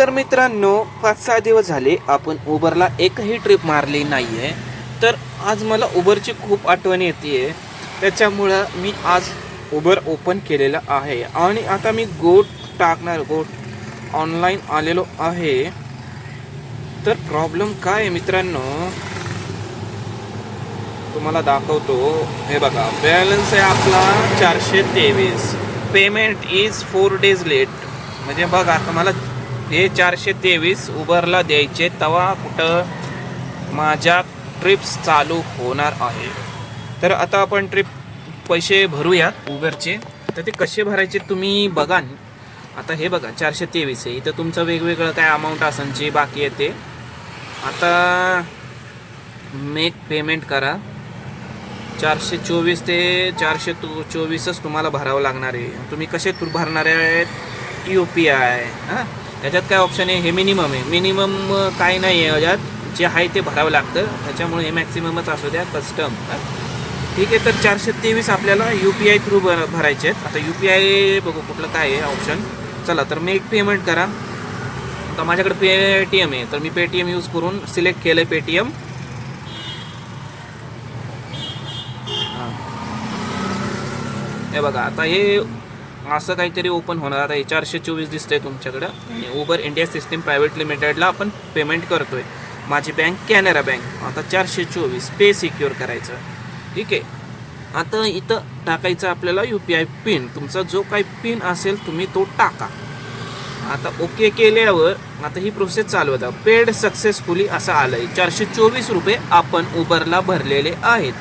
तर मित्रांनो 5-6 दिवस झाले आपण उबरला एकही ट्रिप मारली नाही आहे. तर आज मला उबरची खूप आठवण येते. त्याच्यामुळं मी आज उबर ओपन केलेलं आहे आणि आता मी गोट टाकणार. गोट ऑनलाईन आलेलो आहे. तर प्रॉब्लेम काय आहे मित्रांनो, तुम्हाला दाखवतो. हे बघा, बॅलन्स आहे आपला 423. Payment is 4 days late. म्हणजे बघा तुम्हाला हे 423 उबरला द्यायचे, तेव्हा कुठं माझ्या ट्रिप्स चालू होणार आहे. तर आता आपण ट्रिप पैसे भरूयात उबरचे. तर ते कसे भरायचे तुम्ही बघा. आता हे बघा 423 आहे, इथं तुमचं वेगवेगळं काय अमाऊंट असायची बाकी येते. आता मेक पेमेंट करा. 424 ते 424च तुम्हाला भरावं लागणार आहे. तुम्ही कसे भरणार आहेत? UPI. हां, त्याच्यात काय ऑप्शन आहे? हे मिनिमम आहे. मिनिमम काय नाही आहे याच्यात, जे आहे ते भरावं लागतं. त्याच्यामुळे हे मॅक्सिममच असू द्या. कस्टम ठीक आहे. तर 423 आपल्याला UPI थ्रू भरायचे आहेत. आता UPI बघू कुठलं काय आहे ऑप्शन. चला तर मेक पेमेंट करा. आता माझ्याकडे पेटीएम आहे, तर मी पेटीएम यूज करून सिलेक्ट केलं पेटीएम. हे बघा आता हे असं काहीतरी ओपन होणार. आता हे 424 दिसतंय तुमच्याकडं. आणि उबर इंडिया सिस्टीम प्रायव्हेट लिमिटेडला आपण पेमेंट करतोय. माझी बँक कॅनरा बँक. आता 424 पे सिक्युअर करायचं. ठीक आहे. आता इथं टाकायचं आपल्याला UPI पिन. तुमचा जो काही पिन असेल तुम्ही तो टाका. आता ओके केल्यावर आता ही प्रोसेस चालू होता. पेड सक्सेसफुली असं आलंय. 424 रुपये आपण उबरला भरलेले आहेत.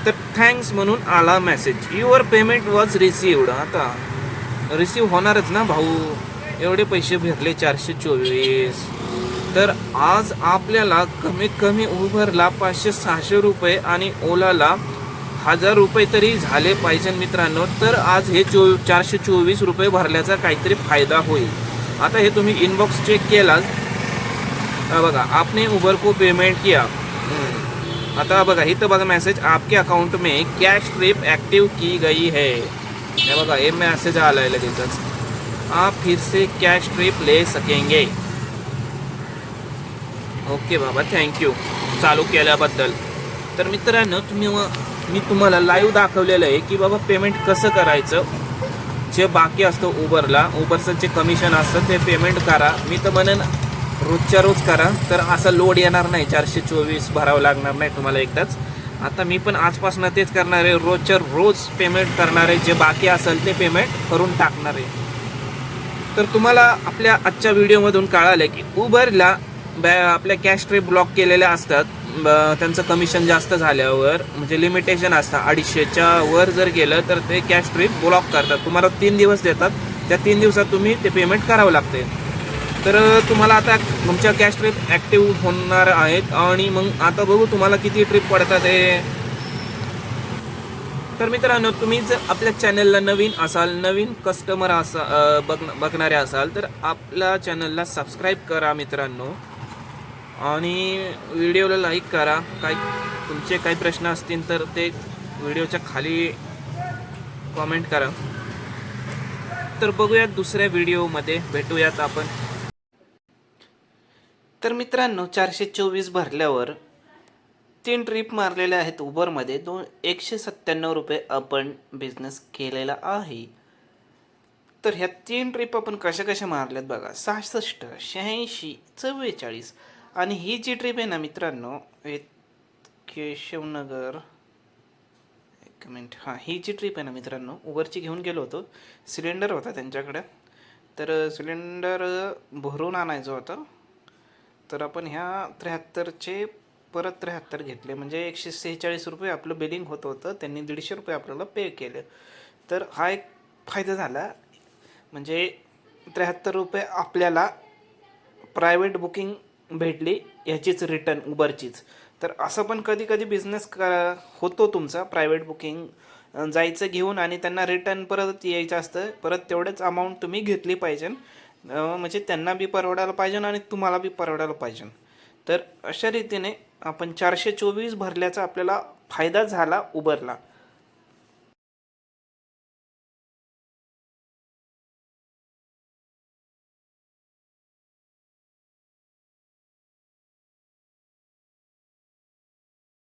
तर थँक्स म्हणून आला message. Your payment was received. आता रिसिव्ह होणारच ना भाऊ, एवढे पैसे भरले 424. तर आज आपल्याला कमीत कमी उबरला 500-600 रुपये आणि ओलाला 1000 रुपये तरी झाले पाहिजे मित्रांनो. तर आज हे 424 रुपये भरल्याचा काहीतरी फायदा होईल. आता हे तुम्ही इनबॉक्स चेक केला बघा, आपने उबर को पेमेंट किया. आता बघा इथं बघा मेसेज, आपके अकाउंट में कॅश ट्रिप ॲक्टिव्ह की गई है. हे बघा हे मेसेज आला आहे लगेचच. आप फिर से कॅश ट्रिप ले सकेंगे. ओके बाबा, थँक्यू चालू केल्याबद्दल. तर मित्रांनो मी तुम्हाला लाईव्ह दाखवलेलं आहे की बाबा पेमेंट कसं करायचं. जे बाकी असतं उबरचं जे कमिशन असतं ते पेमेंट करा. मी तर म्हणेन रोजच्या रोज करा, तर असा लोड येणार नाही. 424 भरावं लागणार नाही तुम्हाला एकदाच. आता मी पण आजपासून तेच करणार आहे. रोजच्या रोज पेमेंट करणार आहे. जे बाकी असेल ते पेमेंट करून टाकणार आहे. तर तुम्हाला आपल्या आजच्या व्हिडिओमधून कळालं की उबरला आपल्या कॅश ट्रिप ब्लॉक केलेल्या असतात. त्यांचं कमिशन जास्त झाल्यावर म्हणजे लिमिटेशन असतं 250च्या वर जर गेलं तर ते कॅश ट्रिप ब्लॉक करतात. तुम्हाला 3 दिवस देतात. त्या 3 दिवसात तुम्ही ते पेमेंट करावं लागते. तर तुम्हाला आता तुमच्या कॅश ट्रिप ॲक्टिव्ह होणार आहेत. आणि मग आता बघू तुम्हाला किती ट्रिप पडतात हे. तर मित्रांनो, तुम्ही जर आपल्या चॅनलला नवीन असाल, नवीन कस्टमर बघणारे असाल, तर आपल्या चॅनलला सबस्क्राईब करा मित्रांनो. आणि व्हिडिओला लाईक करा. तुमचे काही प्रश्न असतील तर ते व्हिडिओच्या खाली कॉमेंट करा. तर बघूयात दुसऱ्या व्हिडिओमध्ये भेटूयात आपण. तर मित्रांनो, 424 भरल्यावर 3 ट्रिप मारलेल्या आहेत उबरमध्ये. 197 रुपये आपण बिझनेस केलेला आहे. तर ह्या 3 ट्रिप आपण कशा मारल्यात बघा. 66, 86, 44. आणि ही जी ट्रिप आहे ना मित्रांनो, केशवनगर, एक मिनिट, हां, ही जी ट्रिप आहे ना मित्रांनो, उबरची घेऊन गेलो होतो. सिलेंडर होता त्यांच्याकडे, तर सिलेंडर भरून आणायचं होतं. तर आपण ह्या 73चे परत 73 घेतले. म्हणजे 146 रुपये आपलं बिलिंग होतं. त्यांनी 150 रुपये आपल्याला पे केले. तर हा एक फायदा झाला. म्हणजे 73 रुपये आपल्याला प्रायव्हेट बुकिंग भेटली, ह्याचीच रिटर्न उबरचीच. तर असं पण कधी बिझनेस होतो तुमचा. प्रायव्हेट बुकिंग जायचं घेऊन आणि त्यांना रिटर्न परत यायचं असतं. परत तेवढंच अमाऊंट तुम्ही घेतली पाहिजे. म्हणजे त्यांना बी परवडायला पाहिजे आणि तुम्हाला बी परवडायला पाहिजे. तर अशा रीतीने आपण 424 भरल्याचा आपल्याला फायदा झाला उबरला.